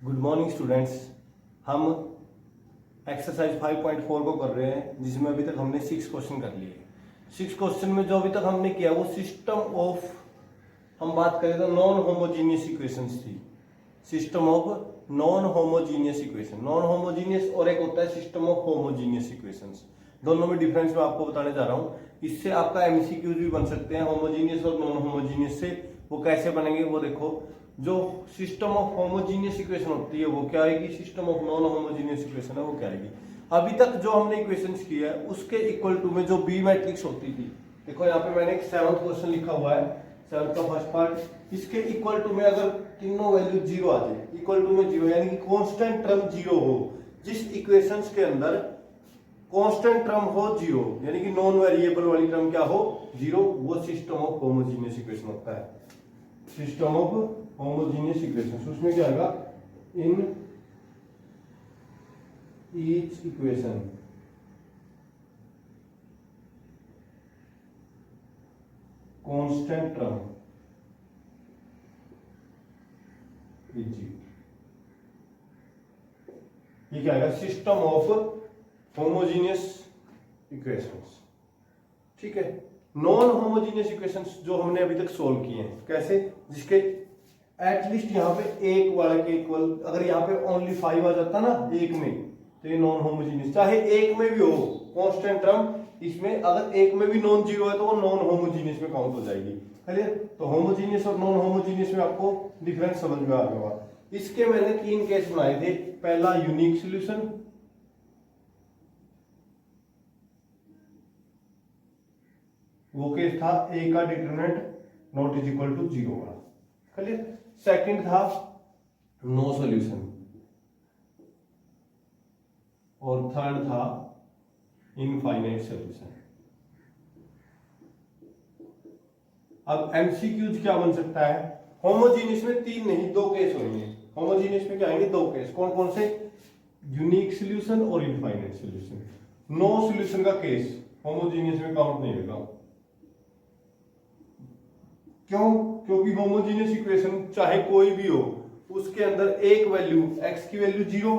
Good morning students. हम exercise 5.4 को कर रहे हैं, जिसमें अभी तक हमने 6 क्वेश्चन कर लिए। 6 क्वेश्चन में जो अभी तक हमने किया वो सिस्टम ऑफ, हम बात करें तो नॉन होमोजीनियस इक्वेशंस थी। System of non homogeneous equation, non homogeneous और एक होता है सिस्टम ऑफ होमोजीनियस इक्वेशंस। दोनों में डिफरेंस मैं आपको बताने जा रहा हूँ। इससे आपका एमसीक्यूज भी बन सकते हैं होमोजीनियस और नॉन होमोजीनियस से। वो कैसे बनेंगे वो देखो। जो सिस्टम ऑफ होमोजीनियस इक्वेशन होती है वो क्या आएगी, system of non homogeneous equation है वो क्या आएगी। अभी तक जो हमने इक्वेशंस किया है उसके इक्वल टू में जो बी मैट्रिक्स होती थी, देखो यहाँ पे मैंने एक 7th क्वेश्चन लिखा हुआ है, 7th का फर्स्ट पार्ट। इसके इक्वल टू में अगर तीनों वैल्यू जीरो आ जाए, इक्वल टू में जीरो यानी कि कांस्टेंट टर्म जीरो हो, जिस इक्वेशंस के अंदर कांस्टेंट टर्म हो जीरो यानी कि नॉन वेरिएबल वाली टर्म क्या हो जीरो, वो सिस्टम ऑफ होमोजीनियस इक्वेशन होता है। सिस्टम ऑफ होमोजीनियस इक्वेशन, उसमें क्या आएगा, in each equation constant term is zero. ये क्या आएगा, सिस्टम ऑफ होमोजीनियस इक्वेशंस। ठीक है। नॉन होमोजीनियस इक्वेशंस जो हमने अभी तक सोल्व किए हैं कैसे, जिसके एटलीस्ट यहाँ पे एक वाले के इक्वल, अगर यहाँ पे ओनली 5 आ जाता ना एक में, तो ये नॉन होमोजीनियस। चाहे एक में भी हो कांस्टेंट टर्म, इसमें अगर एक में भी नॉन जीरो है तो वो नॉन होमोजीनियस में काउंट हो जाएगी। क्लियर। तो होमोजीनियस और नॉन होमोजीनियस में आपको डिफरेंस समझ में आ गया होगा। इसके मैंने 3 केस बनाए थे। पहला यूनिक सोल्यूशन, वो केस था ए का determinant not is equal to zero वाला। क्लियर। सेकंड था नो सॉल्यूशन, और थर्ड था इनफाइनाइट सॉल्यूशन। अब एमसीक्यूज क्या बन सकता है, होमोजीनियस में 3 नहीं 2 केस होंगे। होमोजीनियस में क्या आएंगे, 2 केस। कौन कौन से, यूनिक सॉल्यूशन और इनफाइनाइट सॉल्यूशन। नो सॉल्यूशन का केस होमोजीनियस में काउंट नहीं होगा। क्यों, क्योंकि होमोजीनियस इक्वेशन चाहे कोई भी हो, उसके अंदर एक वैल्यू x की वैल्यू 0,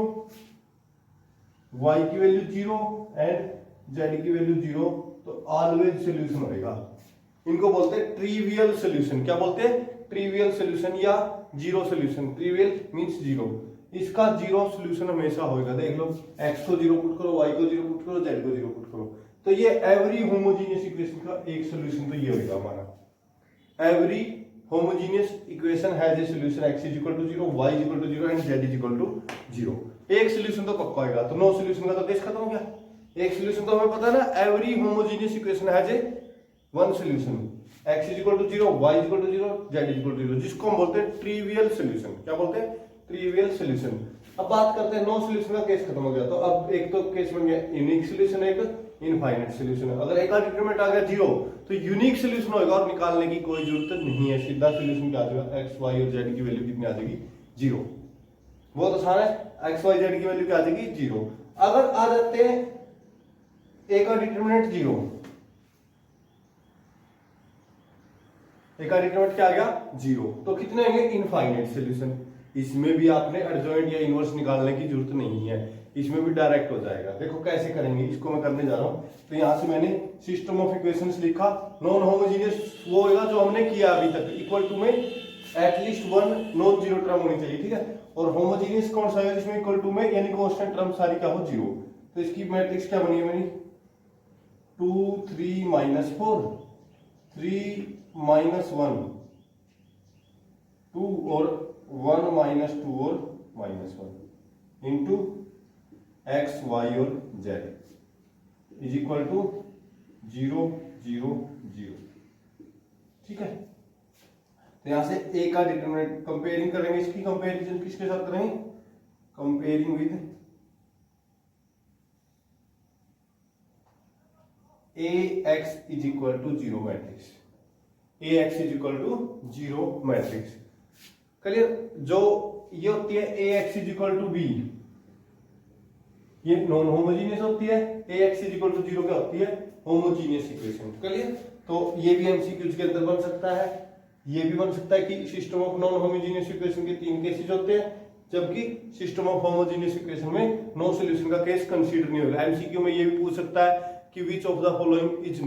y की वैल्यू 0 एंड z की वैल्यू 0, तो ऑलवेज सॉल्यूशन होगा। इनको बोलते हैं ट्रिवियल सॉल्यूशन। क्या बोलते हैं, ट्रिवियल सॉल्यूशन या zero solution. Trivial means zero, इसका जीरो सॉल्यूशन हमेशा होगा। देख लो, x को 0 पुट करो, y को 0 पुट करो, z को 0 पुट करो, तो ये एवरी होमोजीनियस इक्वेशन का एक सॉल्यूशन तो ये होगा हमारा। Every homogeneous equation has a solution x is equal to 0, y is equal to 0 and z is equal to 0। एक सॉल्यूशन तो पक्का होगा। तो नो सॉल्यूशन का तो केस खत्म हो गया। एक सॉल्यूशन तो हमें पता है ना, every homogeneous equation has a one solution, x is equal to 0, y is equal to 0, z is equal to 0, जिसको हम बोलते हैं ट्रिवियल सॉल्यूशन। क्या बोलते हैं, ट्रिवियल सॉल्यूशन। अब बात करते हैं नो सॉल्यूशन का केस खत्म हो गया। तो अब एक तो केस बन गया यूनिक सॉल्यूशन, एक इनफाइनाइट सॉल्यूशन। अगर एक का डिटरमिनेंट आ गया 0 तो यूनिक सॉल्यूशन होगा और निकालने की कोई जरूरत नहीं है, सीधा सॉल्यूशन क्या आ जाएगा, x y और z की वैल्यू कितनी आ जाएगी, 0। बहुत आसान है, x y z की वैल्यू क्या आ जाएगी, 0। अगर आ जाते हैं a का डिटरमिनेंट 0, a का डिटरमिनेंट क्या आ गया 0, तो कितने आएंगे, इनफाइनाइट सॉल्यूशन। इसमें भी आपने एडजॉइंट या इनवर्स निकालने की जरूरत नहीं है, इसमें भी डायरेक्ट हो जाएगा। देखो कैसे करेंगे, इसको मैं करने जा रहा हूं। तो यहां से मैंने सिस्टम ऑफ इक्वेशंस लिखा। नॉन होमोजीनियस वो होगा जो हमने किया अभी तक, इक्वल टू में एटलीस्ट 1 नॉन जीरो टर्म होनी चाहिए। ठीक है। और होमोजीनियस कौन सा है, जिसमें इक्वल टू में यानी कांस्टेंट टर्म सारी क्या हो, 0। तो इसकी मैट्रिक्स क्या बनी है मेरी, 2 3 -4, 3 -1, 2 और 1 -2 और -1 इंटू x y और z इज इक्वल टू 0 0 0। ठीक है। तो यहां से a का डिटरमिनेंट कंपेयरिंग करेंगे, इसकी कंपैरिजन किसके साथ करेंगे, comparing with ax is equal to 0 matrix, ax is equal to 0 matrix. Clear. जो ये होती है ax is equal to b, ये नॉन होमोजीनियस होती है। ax इज इक्वल टू 0 क्या होती है, होमोजीनियस इक्वेशन। क्लियर। तो ये भी एमसीक्यूज के अंदर बन सकता है, ये भी बन सकता है कि system of non homogeneous equation के 3 केसेस होते हैं। जबकि सिस्टम ऑफ होमोजेनियस इक्वेशन में नो सॉल्यूशन का केस कंसीडर नहीं होगा। एमसीक्यू में ये भी पूछ सकता है कि which of the following is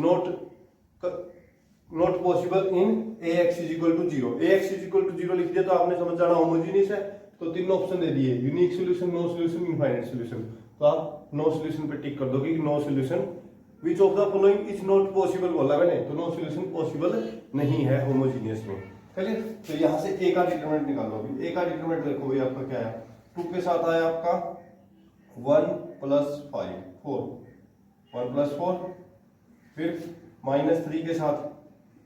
not possible in ax is equal to 0। ax is equal to 0 लिख दिया तो आपने समझ जाना होमोजेनियस है, तो तीन ऑप्शन दे दिए, unique solution, no solution, infinite solution. तो आप नो सॉल्यूशन पे टिक कर दोगे कि no solution which of the following is not possible बोला मैंने, तो नो सॉल्यूशन पॉसिबल नहीं है होमोजेनियस में। चलिए तो यहाँ से ए का डिटरमिनेंट निकालो। अभी ए का डिटरमिनेंट देखो भाई आपका क्या है, 2 के साथ आया आपका 1 + 5 4, 1 + 4, फिर -3 के साथ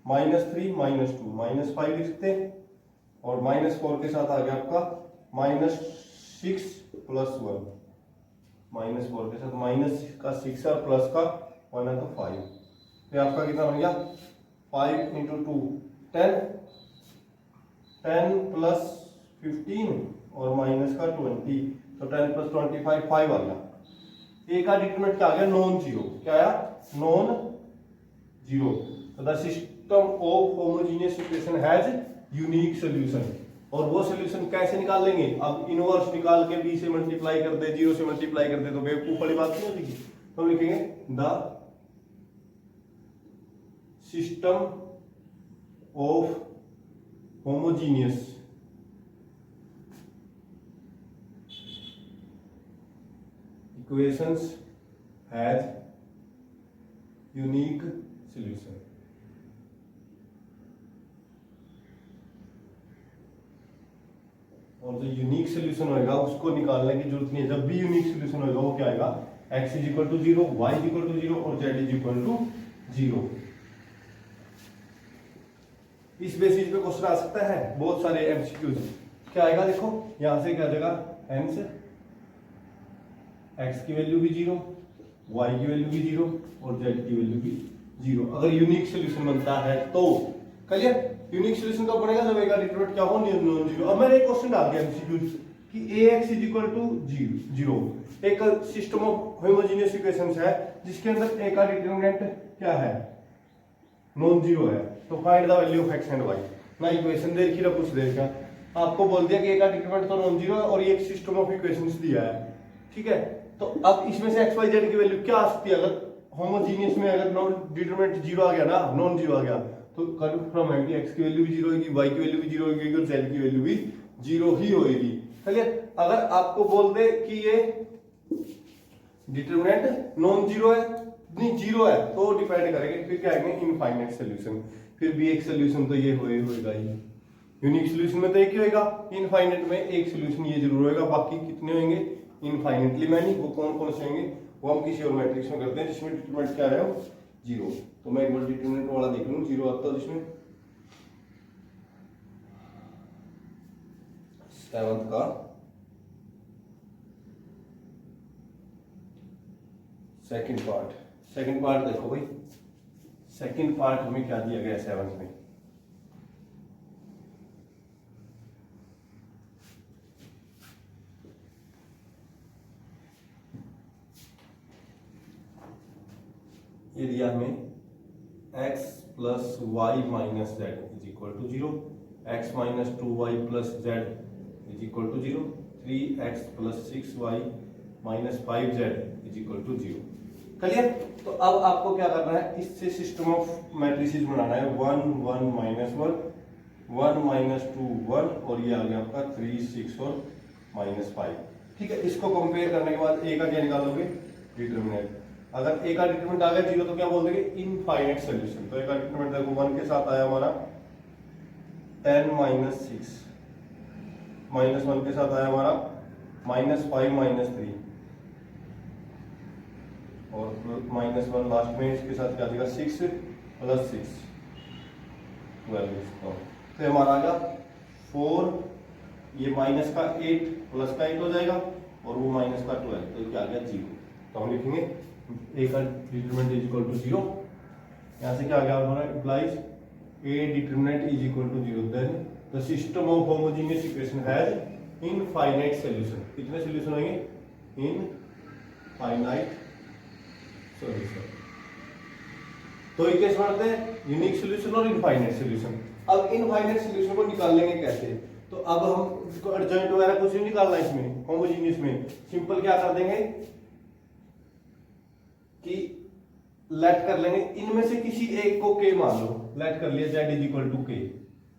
-3 -2 -5 लिख सकते हैं, और -4 के साथ आ गया आपका -6 + 1, -4 के साथ माइनस का 6 और प्लस का 1 है तो 5, फिर आपका कितना बन गया 5 × 2 10, 10 + 15 और माइनस का 20, तो 10 + 25 5 आ गया। ए का डिटरमिनेंट क्या आ गया, नॉन जीरो। क्या आया, नॉन जीरो। तो the system of homogeneous equation has unique solution. और वो सॉल्यूशन कैसे निकाल लेंगे, अब इनवर्स निकाल के b से मल्टीप्लाई कर दे, 0 से मल्टीप्लाई कर दे तो बेवकूफ वाली बात नहीं होती। तो हम लिखेंगे the system of homogeneous equations has unique solution. और जो यूनिक सॉल्यूशन होगा उसको निकालने की जरूरत नहीं है। जब भी यूनिक सॉल्यूशन होगा वो क्या आएगा, x = 0, y = 0 और z = 0। इस बेसिस पे क्वेश्चन आ सकता है बहुत सारे एमसीक्यूज। क्या आएगा देखो, यहां से क्या आ जाएगा, हेंस x की वैल्यू भी 0, y की वैल्यू भी 0 और z की वैल्यू भी 0। अगर यूनिक सॉल्यूशन बनता है तो क्लियर। यूनिक सॉल्यूशन कब बनेगा, जब एक डिटरमिनेंट क्या हो, नॉन जीरो। अब मैंने एक क्वेश्चन डाल दिया एमसीक्यू कि ax = 0 एक सिस्टम ऑफ होमोजेनियस इक्वेशंस है जिसके अंदर a का डिटरमिनेंट क्या है, नॉन जीरो है। तो find the value of x and y। ना इक्वेशन दे रखी ना कुछ दे रखा, आपको बोल दिया कि a का डिटरमिनेंट तो नॉन जीरो है और ये एक सिस्टम ऑफ इक्वेशंस दिया है, ठीक है। तो अब इसमें से x y z की वैल्यू क्या आ सकती है, अगर होमोजेनियस में अगर नॉन डिटरमिनेंट जीरो आ गया ना, नॉन जीरो आ गया, तो कंफर्म है कि x की वैल्यू भी जीरो होगी, y की वैल्यू भी जीरो होगी और z की वैल्यू भी जीरो ही होगी। क्लियर। अगर आपको बोल दे कि ये डिटरमिनेंट नॉन जीरो है, नहीं जीरो है, तो डिपेंड करेंगे, फिर क्या आएंगे, इनफाइनाइट सॉल्यूशन। फिर भी एक सॉल्यूशन तो ये होएगा ही, यूनिक सॉल्यूशन में तो एक ही होएगा, इनफाइनाइट में एक सॉल्यूशन ये जरूर होएगा, बाकी कितने होंगे इनफाइनाइटली मैनी। वो कौन कौन से होंगे वो हम किसी और मैट्रिक्स में करते हैं जिसमें डिटरमिनेंट क्या है, जीरो। तो मैं एक बार डिटरमिनेंट वाला देख लूं, जीरो आता है जिसमें 7th का सेकंड पार्ट देखो भाई, सेकंड पार्ट हमें क्या दिया गया 7th में, ये दिया हमें x + y - z = 0, x - 2y + z = 0, 3x + 6y - 5z = 0। Clear. तो अब आपको क्या करना है, इससे सिस्टम ऑफ मैट्रिसेस बनाना है, 1 1 - 1 1 - 2 1 और ये आ गया आपका 3 6 और -5, ठीक है। इसको कंपेयर करने के बाद a का क्या निकालोगे, डिटरमिनेंट। अगर a का डिटरमिनेंट आ गया 0 तो क्या बोल देंगे, इनफाइनाइट सॉल्यूशन। तो a का डिटरमिनेंट देखो 1 के साथ आया हमारा 10 - 6, -1 के साथ आया हमारा -5 - 3 और -1 लास्ट में, इसके साथ क्या देगा 6 + 6 12। तो हमारा आ गया 4, ये माइनस का 8 प्लस का 8 हो जाएगा और वो माइनस का 12, तो क्या आ गया 0। तो हम लिखेंगे a का डिटरमिनेंट = 0। यहाँ से क्या आ गया हमारा, implies a determinant = 0, then the system of homogeneous equation has infinite solution. कितने सॉल्यूशन होंगे, इनफाइनाइट सॉल्यूशन। तो ये कैसे बनाते हैं, यूनिक सॉल्यूशन और इनफाइनाइट सॉल्यूशन। अब इनफाइनाइट सॉल्यूशन को निकाल लेंगे कैसे, तो अब हम इसको एडजॉइंट वगैरह कुछ नहीं निकालना इसमें, होमोजीनियस में सिंपल क्या कर देंगे कि लेट कर लेंगे इनमें से किसी एक को के मान लो, लेट कर लिया z इज इक्वल टू के,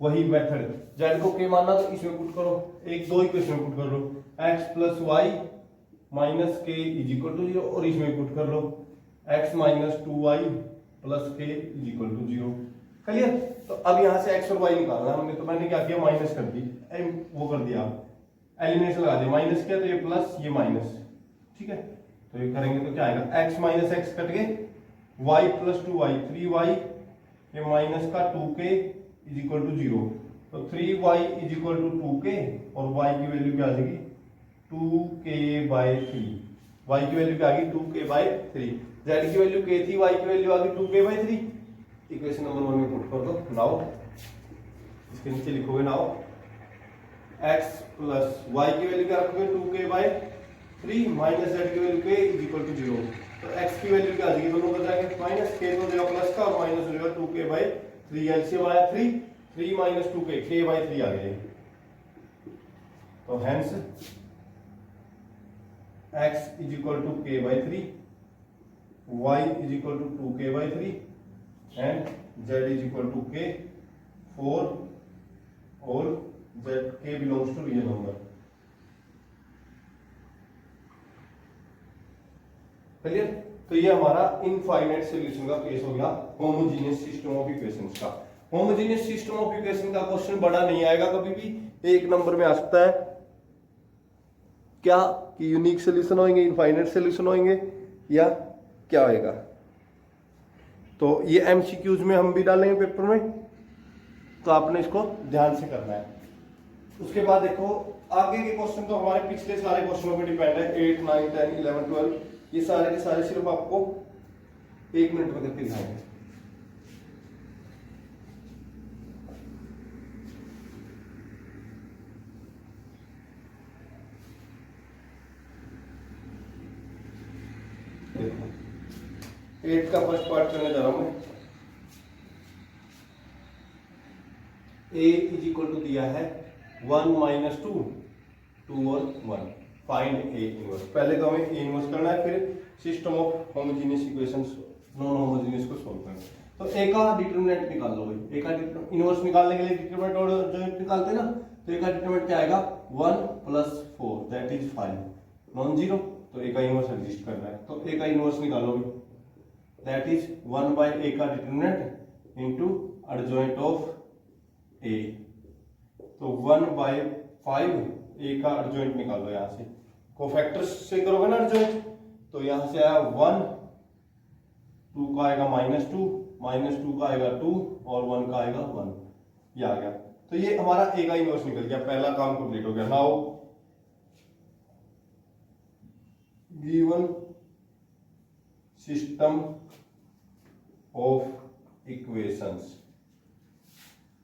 वही मेथड z को के मानना तो इसमें पुट करो, एक दो इक्वेशन पुट कर लो, x प्लस वाई माइनस के इज इक्वल टू 0 और इसमें पुट कर लो x माइनस 2y प्लस के इज इक्वल टू 0। क्लियर? तो अब यहाँ से x और y निकालना हमने, तो मैंने क्या किया माइनस कर दी, वो कर दिया एलिमिनेशन लगा दिया, माइनस किया तो ये प्लस ये माइनस, ठीक है। तो ये करेंगे तो क्या आएगा x माइनस एक्स कट के y प्लस 2y 3y ये माइनस का 2k इज इक्वल टू 0, तो 3y is equal to 2k और y की वैल्यू क्या आ जाएगी 2k बाई 3, y की वैल्यू क्या आ गई 2k बाई 3, z की वैल्यू k थी, y की वैल्यू आ गई 2k बाई 3। इक्वेशन नंबर 1 में पुट कर दो। नाउ इसके नीचे लिखोगे नाउ x प्लस y की वैल्यू क्या रखोगे 2k बाई 3 माइनस z की value k is equal to 0, तो x की वैल्यू क्या आ जाएगी दोनों बचाएंगे माइनस k तो देगा प्लस का और माइनस हो जाएगा 2k बाई 3, एलसीएम आया 3 माइनस 2k k बाई 3 आ गया, तो hence x is equal to k by 3, y is equal to 2k by 3 and z is equal to k 4 और z k belongs to real number. Clear? तो ये हमारा infinite solution का case हो गया होमोजेनियस सिस्टम ऑफ इक्वेशंस का। Homogeneous system of equation का question बड़ा नहीं आएगा कभी भी, एक नंबर में आ सकता है क्या कि यूनिक सॉल्यूशन होंगे, इनफाइनाइट सॉल्यूशन होंगे या क्या होएगा। तो ये एमसीक्यूज में हम भी डालेंगे पेपर में, तो आपने इसको ध्यान से करना है। उसके बाद देखो आगे के क्वेश्चन तो हमारे पिछले सारे क्वेश्चनों पे डिपेंड है, 8 9 10 11 12 ये सारे के सारे सिर्फ आपको 1 मिनट में करके दिखाएंगे। देखो 8 का फर्स्ट पार्ट करने जा रहा हूं मैं। a इज इक्वल टू दिया है 1 माइनस 2 2 और 1, फाइंड a इनवर्स। पहले तो हमें a इनवर्स करना है, फिर system of homogeneous equations non homogeneous को सॉल्व करना है। तो a का डिटरमिनेंट निकाल लो भाई, a का इनवर्स निकालने के लिए डिटरमिनेंट और जो निकालते हैं ना, तो a का डिटरमिनेंट क्या आएगा 1 plus 4 that is 5 non zero, तो a का इनवर्स एग्जिस्ट करना है। तो a का इनवर्स निकालो भाई, दैट इज 1 बाय a का determinant into adjoint of a, तो 1 बाय 5 a का एडजॉइंट निकालो, यहाँ से कोफैक्टर्स से करोगे ना एडजॉइंट, तो यहाँ से आया 1, 2 का आएगा -2, -2 का आएगा 2 और 1 का आएगा 1, ये आ गया। तो ये हमारा a का इनवर्स निकल गया, पहला काम कंप्लीट हो गया। Now given system of equations,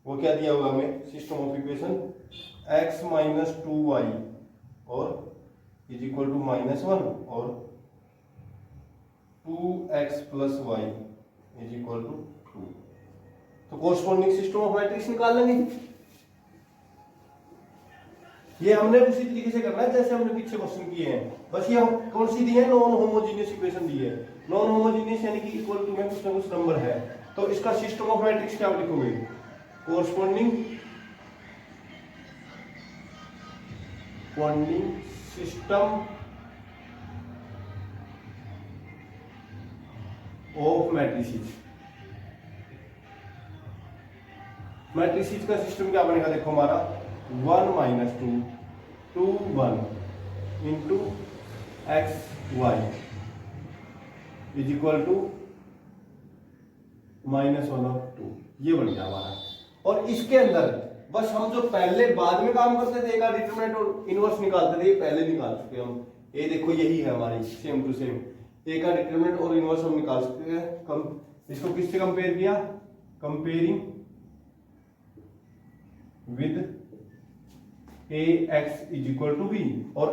वो क्या दिया हुआ हमें system of equation x minus 2y और इज इक्वल टू -1 और 2x plus Y is equal to 2, तो कोरस्पॉन्डिंग सिस्टम ऑफ मैट्रिक्स निकाल लेंगे। ये हमने उसी तरीके से करना है जैसे हमने पीछे क्वेश्चन किए हैं, बस ये कौन सी दी है नॉन होमोजेनियस इक्वेशन दी है। नॉन होमोजेनियस यानी कि इक्वल टू में कुछ ना कुछ नंबर है, तो इसका सिस्टम ऑफ मैट्रिक्स क्या लिखोगे corresponding system of matrices. Matrices का सिस्टम क्या बनेगा देखो हमारा 1 minus 2 2 1 into X Y is equal to -1 और 2, ये बन गया हमारा। और इसके अंदर बस हम जो पहले बाद में काम करते थे, एक डिटरमिनेंट और इनवर्स निकालते थे, ये पहले निकाल चुके हम। ये देखो यही है हमारी सेम टू सेम, एक का डिटरमिनेंट और इनवर्स हम निकाल सकते हैं। इसको किससे कंपेयर किया, comparing with A X is equal to B और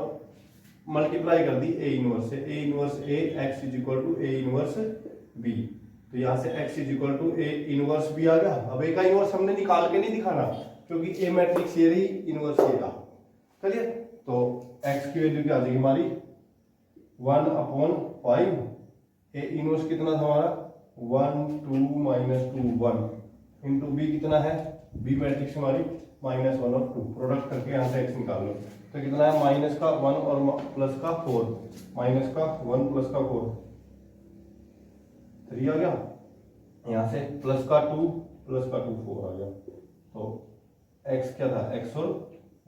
मल्टीप्लाई कर दी ए इनवर्स से, A inverse A X is equal to A inverse B, तो यहां से x is equal to A inverse B आ गया। अब ए का इनवर्स हमने निकाल के नहीं दिखाना, क्योंकि ए मैट्रिक्स ये रही, इनवर्स ये रहा। चलिए, तो x की वैल्यू क्या आ जाएगी हमारी 1/5। ए इनवर्स कितना था हमारा 1 2 -2 1 इंटू बी कितना है, बी मैट्रिक्स हमारी -1 और 2, प्रोडक्ट करके यहाँ से x निकाल लो। तो कितना है माइनस का 1 और प्लस का 4, माइनस का 1 प्लस का 4 3 आ गया, यहाँ से प्लस का 2 प्लस का 2 4 आ गया। तो x क्या था, x और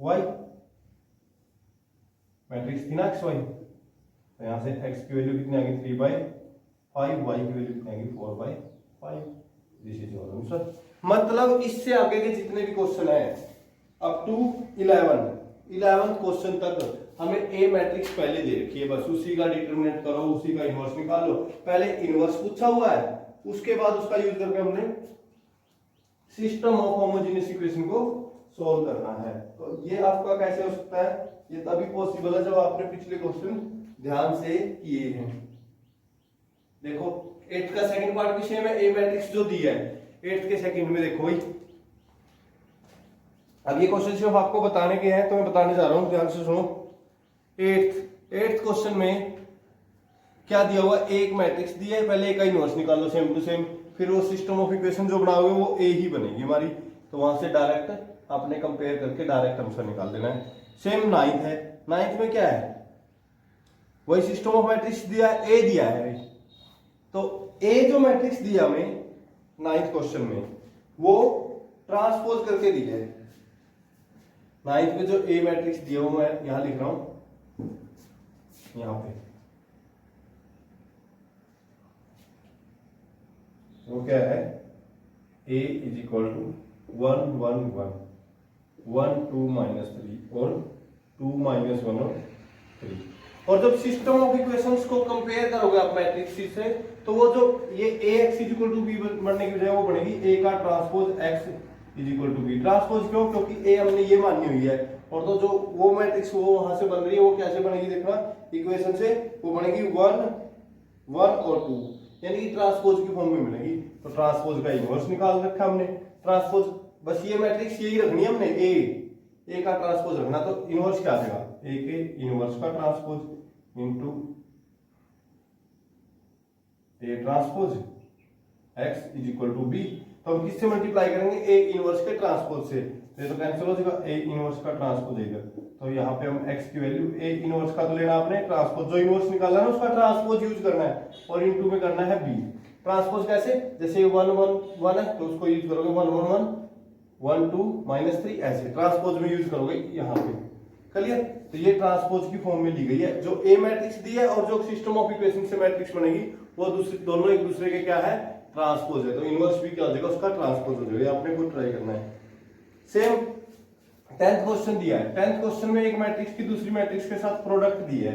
y मैट्रिक्स थी ना x y, तो यहाँ से x की वैल्यू कितनी आ गई 3/5, y की वैल्यू कितनी आ गई 4/5। This is your answer. मतलब इससे आगे के जितने भी क्वेश्चन है अप टू 11th क्वेश्चन तक हमें ए मैट्रिक्स पहले दे रखी है, बस उसी का डिटरमिनेंट करो, उसी का इनवर्स निकाल लो। पहले इनवर्स पूछा हुआ है, उसके बाद उसका यूज करके हमने सिस्टम ऑफ होमोजेनियस इक्वेशन को सॉल्व करना है। तो ये आपका कैसे हो सकता है, ये तभी पॉसिबल है जब आपने पिछले क्वेश्चन ध्यान से किए हैं। देखो 8th का सेकंड पार्ट भी सेम है, ए मैट्रिक्स जो दिया है 8th के सेकंड में देखो भाई। अब ये क्वेश्चन सिर्फ आपको बताने के हैं, तो मैं बताने जा रहा हूं, ध्यान से सुनो। 8th क्वेश्चन में क्या दिया हुआ, एक मैट्रिक्स दिया है, पहले ए का इनवर्स निकाल लो सेम टू सेम, फिर वो सिस्टम ऑफ इक्वेशन जो बनाओगे वो ए ही बनेगी हमारी। तो वहां से डायरेक्ट आपने कंपेयर करके डायरेक्ट आंसर निकाल देना है। सेम 9th है, 9th में क्या है, वही सिस्टम ऑफ मैट्रिक्स दिया है, ए दिया है। तो ए जो मैट्रिक्स दिया हमें 9th क्वेश्चन में वो ट्रांसपोज करके दिया है। 9th में जो ए मैट्रिक्स दिया वो मैं यहां लिख रहा हूं, यहां पे वो क्या है, a इज इक्वल टू 1 1 1 1 2 -3 और 2 -1 और 3। और जब सिस्टम ऑफ इक्वेशंस को कंपेयर करोगे आप मैट्रिक्स से, तो वो जो ये ax is equal to b बनने की बजाय वो बनेगी a का transpose x is equal to b। Transpose क्यों, क्योंकि a हमने ये मानी हुई है, और तो जो वो मैट्रिक्स वो वहां से बन रही है वो कैसे बनेगी देखना, इक्वेशन से वो बनेगी 1 1 और 2, यानी कि ट्रांसपोज की फॉर्म में मिलेगी। तो ट्रांसपोज का इनवर्स निकाल रखा हमने, ट्रांसपोज बस ये मैट्रिक्स यही रखनी है हमने, ए का ट्रांसपोज रखना। तो इनवर्स क्या आ जाएगा, ए के इनवर्स का transpose into A transpose x is equal to B. तो हम किससे मल्टीप्लाई करेंगे, ए इनवर्स के ट्रांसपोज से, तो ये तो कैंसिल हो जाएगा, ए इनवर्स का ट्रांसपोज इधर। तो यहाँ पे हम x की वैल्यू ए इनवर्स का तो लेना आपने, ट्रांसपोज जो इनवर्स निकालना है उसका ट्रांसपोज यूज करना है, और इनटू में करना है b। ट्रांसपोज कैसे, जैसे 1 1 1 है तो उसको यूज करोगे 1 1 1 1 2 -3, ऐसे ट्रांसपोज में यूज करोगे यहाँ पे। क्लियर, तो ये ट्रांसपोज की फॉर्म में ली गई है। जो ए मैट्रिक्स दी है और जो सिस्टम ऑफ इक्वेशन से मैट्रिक्स बनेगी वो दोनों एक दूसरे के क्या है, ट्रांसपोज है। तो इनवर्स भी क्या हो जाएगा, उसका ट्रांसपोज हो जाएगा। आपने खुद ट्राई करना है। सेम 10th क्वेश्चन दिया है, 10th क्वेश्चन में एक मैट्रिक्स की दूसरी मैट्रिक्स के साथ प्रोडक्ट दी है,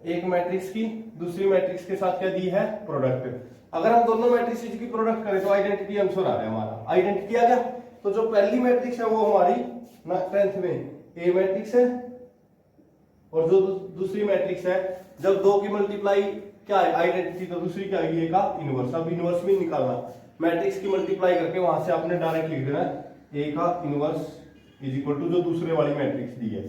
एक मैट्रिक्स की दूसरी मैट्रिक्स के साथ क्या दी है, प्रोडक्ट। अगर हम दोनों मैट्रिक्स की प्रोडक्ट करें तो आइडेंटिटी आंसर आ रहा है हमारा, आइडेंटिटी आ गया। तो जो पहली मैट्रिक्स है वो हमारी 10th में ए मैट्रिक्स है, और जो दूसरी मैट्रिक्स है जब दो की मल्टीप्लाई क्या है आइडेंटिटी, तो दूसरी क्या आएगी, ए का इनवर्स। अब इनवर्स भी निकालना, मैट्रिक्स की मल्टीप्लाई करके वहां से आपने डायरेक्ट लिख देना ए का इनवर्स इज इक्वल टू जो दूसरे वाली मैट्रिक्स दी है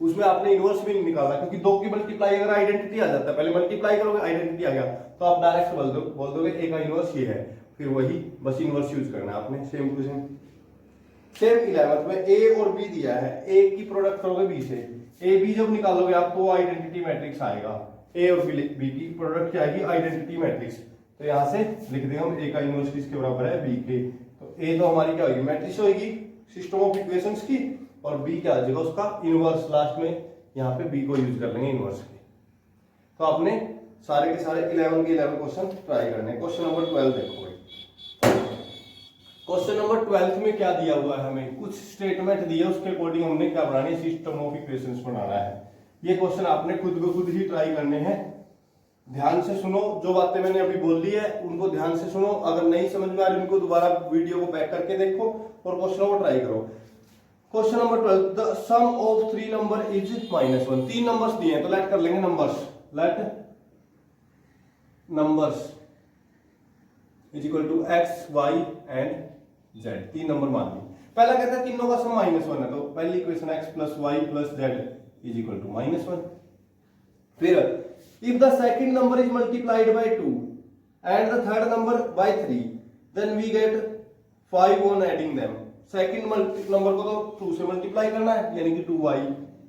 उसमें आपने इनवर्स भी नहीं निकालना, क्योंकि दो की मल्टीप्लाई अगर आइडेंटिटी आ जाता है, पहले मल्टीप्लाई करोगे आइडेंटिटी आ गया तो आप डायरेक्ट बोल दोगे ए का इनवर्स ये है, फिर वही बस इनवर्स यूज करना है आपने। सेम टू सेम 11th में ए और बी दिया है, ए की प्रोडक्ट करोगे बी से, ए बी जब निकालोगे आप तो आइडेंटिटी मैट्रिक्स आएगा, ए और बी की प्रोडक्ट क्या आएगी, आइडेंटिटी मैट्रिक्स। तो यहाँ से लिख देंगे हम ए का इनवर्स किसके बराबर है, बी के। तो ए तो हमारी क्या होगी, मैट्रिक्स होगी सिस्टम ऑफ इक्वेशंस की, और बी क्या आ जाएगा उसका इनवर्स। लास्ट में यहाँ पे बी को यूज कर लेंगे इनवर्स के। तो आपने सारे के सारे 11 के 11 क्वेश्चन ट्राई करने हैं। क्वेश्चन नंबर 12 देखो भाई, क्वेश्चन नंबर 12 में क्या दिया हुआ है, हमें कुछ स्टेटमेंट दिया, उसके अकॉर्डिंग हमने क्या बनानी है, सिस्टम ऑफ इक्वेशंस बनाना है। ये क्वेश्चन आपने खुद को खुद ही ट्राई करने हैं। ध्यान से सुनो, जो बातें मैंने अभी बोल ली है उनको ध्यान से सुनो, अगर नहीं समझ में आ रही उनको दोबारा वीडियो को बैक करके देखो और क्वेश्चनों को ट्राई करो। Question number 12, the sum of 3 number is -1। 3 numbers दिए हैं तो लेट कर लेंगे numbers, let numbers is equal to x y and z। 3 number मान ली। पहला कहता है तीनों का सम -1 है, तो पहली इक्वेशन x + y + z = -1। फिर if the second number is multiplied by 2 and the third number by 3 then we get 5 on adding them. Second number को तो 2 से मल्टीप्लाई करना है यानी कि 2y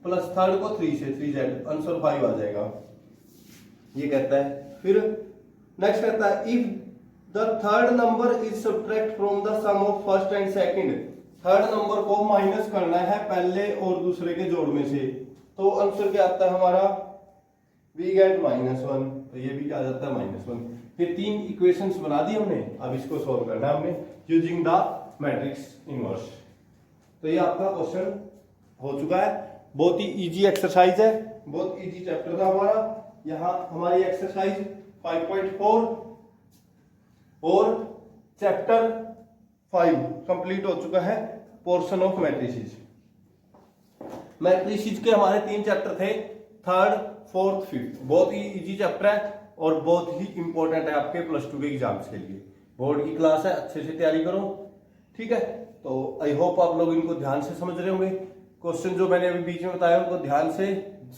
प्लस थर्ड को 3 से 3z, आंसर 5 आ जाएगा, ये कहता है। फिर नेक्स्ट कहता है if the third number is subtract from the sum of first and second, third number को माइनस करना है पहले और दूसरे के जोड़ में से, तो आंसर क्या आता है हमारा, वी गेट -1, तो ये भी क्या आ जाता है -1। ये 3 इक्वेशंस बना दी हमने, अब इसको सॉल्व करना है हमने यूजिंग द मैट्रिक्स इनवर्स। तो ये आपका क्वेश्चन हो चुका है, बहुत ही इजी एक्सरसाइज है, बहुत इजी चैप्टर था हमारा। यहाँ हमारी एक्सरसाइज 5.4 और चैप्टर 5 कंप्लीट हो चुका है, पोर्शन ऑफ मैट्रिसेस। मैट्रिसेस के हमारे 3 चैप्टर थे, 3rd, 4th, 5th। बहुत ही इजी चैप्टर है और बहुत ही इंपॉर्टेंट है आपके +2 के एग्जाम्स के लिए। बोर्ड की क्लास है, अच्छे से तैयारी करो, ठीक है। तो आई होप आप लोग इनको ध्यान से समझ रहे होंगे। क्वेश्चन जो मैंने अभी बीच में बताया उनको ध्यान से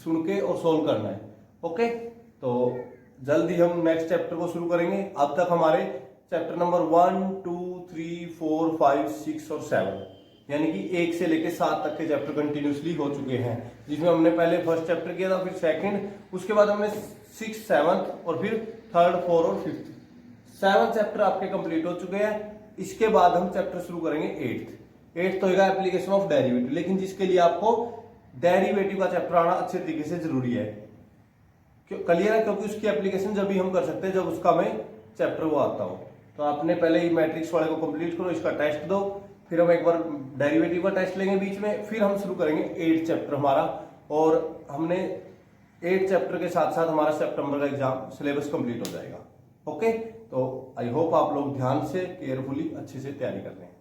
सुन के और सोल्व करना है, ओके। तो जल्दी हम नेक्स्ट चैप्टर को शुरू करेंगे। अब तक हमारे चैप्टर नंबर 1, 2, 3, 4, 5, 6 और 7 यानी कि 1 से लेके 7 तक के चैप्टर कंटिन्यूसली हो चुके हैं, जिसमें हमने पहले फर्स्ट चैप्टर किया था, फिर सेकंड, उसके बाद हमने 6, 7 और फिर 3rd, 4 और 5th। 7 चैप्टर आपके कंप्लीट हो चुके हैं। इसके बाद हम चैप्टर शुरू करेंगे 8th तो होगा एप्लीकेशन ऑफ डेरिवेटिव, लेकिन जिसके लिए आपको डेरिवेटिव का चैप्टर आना अच्छे तरीके से जरूरी है, क्लियर है, क्योंकि उसकी एप्लीकेशन जब भी हम कर सकते हैं जब उसका हमें चैप्टर वो आता हो। तो आपने पहले ही मैट्रिक्स वाले को कंप्लीट करो, इसका टेस्ट दो, फिर हम एक बार डेरिवेटिव का टेस्ट लेंगे बीच में, फिर हम शुरू करेंगे 8th चैप्टर हमारा। और हमने 8th चैप्टर के साथ साथ हमारा सितंबर का एग्जाम सिलेबस कंप्लीट हो जाएगा, ओके। तो आई होप आप लोग ध्यान से केयरफुली अच्छे से तैयारी कर रहे हैं।